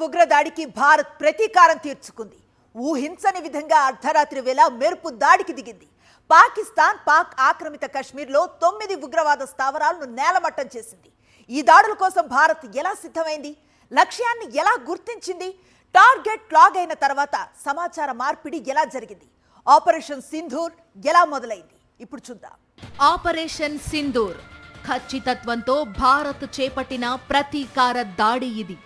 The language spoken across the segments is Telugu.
ఉగ్రదాడికి భారత్ ప్రతీకారం తీర్చుకుంది. ఊహించని విధంగా అర్ధరాత్రి వేళ మెరుపు దాడికి దిగింది. పాక్ ఆక్రమిత కశ్మీర్లో 9 ఉగ్రవాద స్థావరాలను నేలమట్టం చేసింది. ఈ దాడుల కోసం భారత్ ఎలా సిద్ధమైంది, లక్ష్యాన్ని ఎలా గుర్తించింది, టార్గెట్ లాగ్ అయిన తర్వాత సమాచార మార్పిడి ఎలా జరిగింది, ఆపరేషన్ సింధూర్ ఎలా మొదలైంది, ఇప్పుడు చూద్దాం. ఆపరేషన్ సింధూర్ ఖచ్చితత్వంతో భారత్ చేపట్టిన ప్రతీకార దాడి ఇది.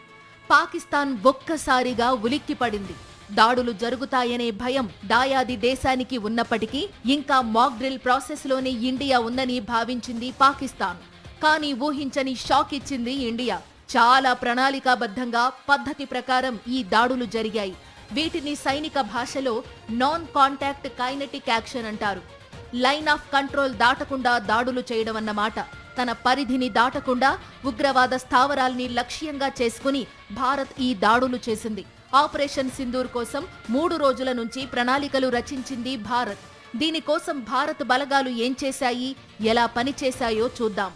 పాకిస్తాన్ ఒక్కసారిగా ఉలిక్కిపడింది. దాడులు జరుగుతాయనే భయం దాయాది దేశానికి ఉన్నప్పటికీ ఇంకా మాక్ డ్రిల్ ప్రాసెస్లోనే ఇండియా ఉందని భావించింది పాకిస్తాన్. కానీ ఊహించని షాక్ ఇచ్చింది ఇండియా. చాలా ప్రణాళికాబద్ధంగా పద్ధతి ప్రకారం ఈ దాడులు జరిగాయి. వీటిని సైనిక భాషలో నాన్ కాంటాక్ట్ కైనెటిక్ యాక్షన్ అంటారు. లైన్ ఆఫ్ కంట్రోల్ దాటకుండా దాడులు చేయడం అన్నమాట. తన పరిధిని దాటకుండా ఉగ్రవాద స్థావరాల్ని లక్ష్యంగా చేసుకుని భారత్ ఈ దాడులు చేసింది. ఆపరేషన్ సింధూర్ కోసం 3 రోజుల నుంచి ప్రణాళికలు రచించింది భారత్. దీనికోసం భారత్ బలగాలు ఏం చేశాయి, ఎలా పనిచేశాయో చూద్దాం.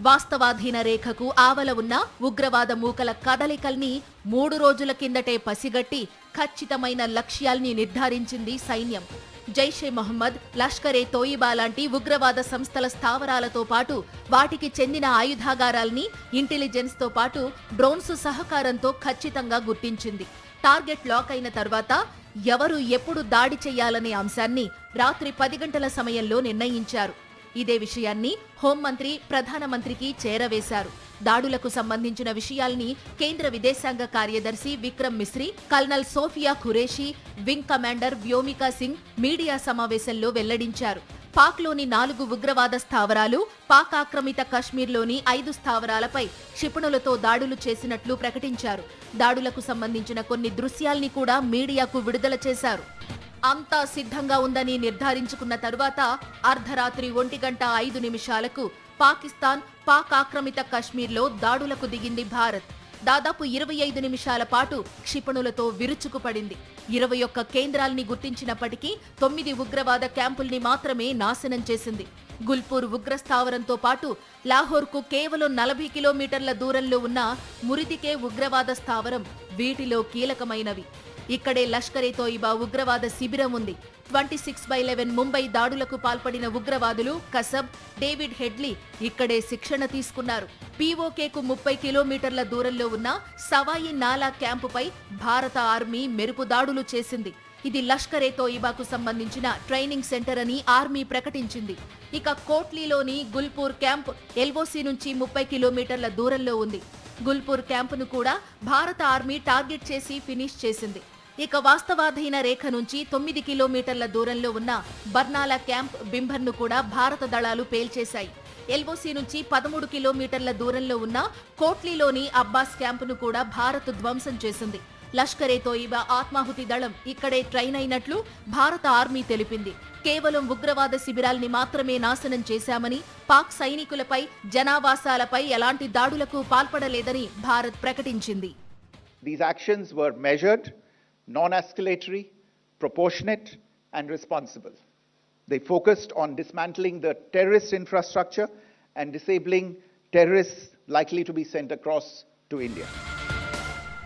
వాస్తవాధీన రేఖకు ఆవల ఉన్న ఉగ్రవాద మూకల కదలికల్ని 3 రోజుల కిందటే పసిగట్టి ఖచ్చితమైన లక్ష్యాల్ని నిర్ధారించింది సైన్యం. జైషే మహమ్మద్, లష్కరే తోయిబా లాంటి ఉగ్రవాద సంస్థల స్థావరాలతో పాటు వాటికి చెందిన ఆయుధాగారాల్ని ఇంటెలిజెన్స్ తో పాటు డ్రోన్స్ సహకారంతో ఖచ్చితంగా గుర్తించింది. టార్గెట్ లాక్ అయిన తర్వాత ఎవరు ఎప్పుడు దాడి చేయాలనే అంశాన్ని రాత్రి 10 గంటల సమయంలో నిర్ణయించారు. ఇదే విషయాన్ని హోంమంత్రి ప్రధానమంత్రికి చేరవేశారు. దాడులకు సంబంధించిన విషయాల్ని కేంద్ర విదేశాంగ కార్యదర్శి Vikram Misri, colonel Sofiya Qureshi, wing commander Vyomika Singh media సమావేశంలో వెల్లడించారు. పాక్లోని 4 ఉగ్రవాద స్థావరాలు, పాక్ ఆక్రమిత కశ్మీర్లోని 5 స్థావరాలపై క్షిపణులతో దాడులు చేసినట్లు ప్రకటించారు. దాడులకు సంబంధించిన కొన్ని దృశ్యాల్ని కూడా మీడియాకు విడుదల చేశారు. అంతా సిద్ధంగా ఉందని నిర్ధారించుకున్న తరువాత అర్ధరాత్రి 1:05 పాకిస్తాన్ పాక్ ఆక్రమిత కశ్మీర్లో దాడులకు దిగింది భారత్. దాదాపు 25 నిమిషాల పాటు క్షిపణులతో విరుచుకుపడింది. 21 కేంద్రాల్ని గుర్తించినప్పటికీ 9 ఉగ్రవాద క్యాంపుల్ని మాత్రమే నాశనం చేసింది. గుల్పూర్ ఉగ్రస్థావరంతో పాటు లాహోర్కు కేవలం 40 కిలోమీటర్ల దూరంలో ఉన్న మురిదికే ఉగ్రవాద స్థావరం వీటిలో కీలకమైనవి. ఇక్కడే లష్కరే తోయిబా ఉగ్రవాద శిబిరం ఉంది. 26/11 ముంబై దాడులకు పాల్పడిన ఉగ్రవాదులు కసబ్, డేవిడ్ హెడ్లీ ఇక్కడే శిక్షణ తీసుకున్నారు. పీఓకేకు 30 కిలోమీటర్ల దూరంలో ఉన్న సవాయి నాలా క్యాంపుపై భారత ఆర్మీ మెరుపు దాడులు చేసింది. ఇది లష్కరే తోయిబాకు సంబంధించిన ట్రైనింగ్ సెంటర్ అని ఆర్మీ ప్రకటించింది. ఇక కోట్లీలోని గుల్పూర్ క్యాంప్ ఎల్ఓసి నుంచి 30 కిలోమీటర్ల దూరంలో ఉంది. గుల్పూర్ క్యాంపును కూడా భారత ఆర్మీ టార్గెట్ చేసి ఫినిష్ చేసింది. ఇక వాస్తవాధీన రేఖ నుంచి 9 కిలోమీటర్ల దూరంలో ఉన్న బర్నాలా క్యాంప్ బింభర్ను కూడా భారత దళాలు పేల్చేశాయి. ఎల్ఓసి నుంచి 13 కిలోమీటర్ల దూరంలో ఉన్న కోట్లీలోని అబ్బాస్ క్యాంపును కూడా భారత్ ధ్వంసం చేసింది. లష్కరే తోయిబా ఆత్మాహుతి దళం ఇక్కడే ట్రైన్ అయినట్లు భారత ఆర్మీ తెలిపింది. కేవలం ఉగ్రవాద శిబిరాల్ని మాత్రమే నాశనం చేశామని, పాక్ సైనికులపై, జనావాసాలపై ఎలాంటి దాడులకు పాల్పడలేదని భారత్ ప్రకటించింది. These actions were measured, non-escalatory, proportionate and responsible. They focused on dismantling the terrorist infrastructure and disabling terrorists likely to be sent across to India.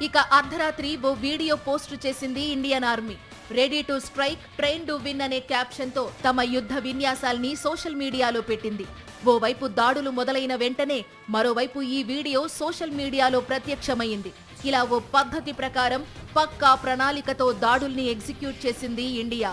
ఇక అర్ధరాత్రి ఓ వీడియో పోస్టు చేసింది Indian army. Ready to strike, train to win అనే క్యాప్షన్తో తమ యుద్ధ విన్యాసాల్ని సోషల్ మీడియాలో పెట్టింది. ఓవైపు దాడులు మొదలైన వెంటనే మరోవైపు ఈ వీడియో సోషల్ మీడియాలో ప్రత్యక్షమైంది. ఇలా ఓ పద్ధతి ప్రకారం పక్కా ప్రణాళికతో దాడుల్ని ఎగ్జిక్యూట్ చేసింది ఇండియా.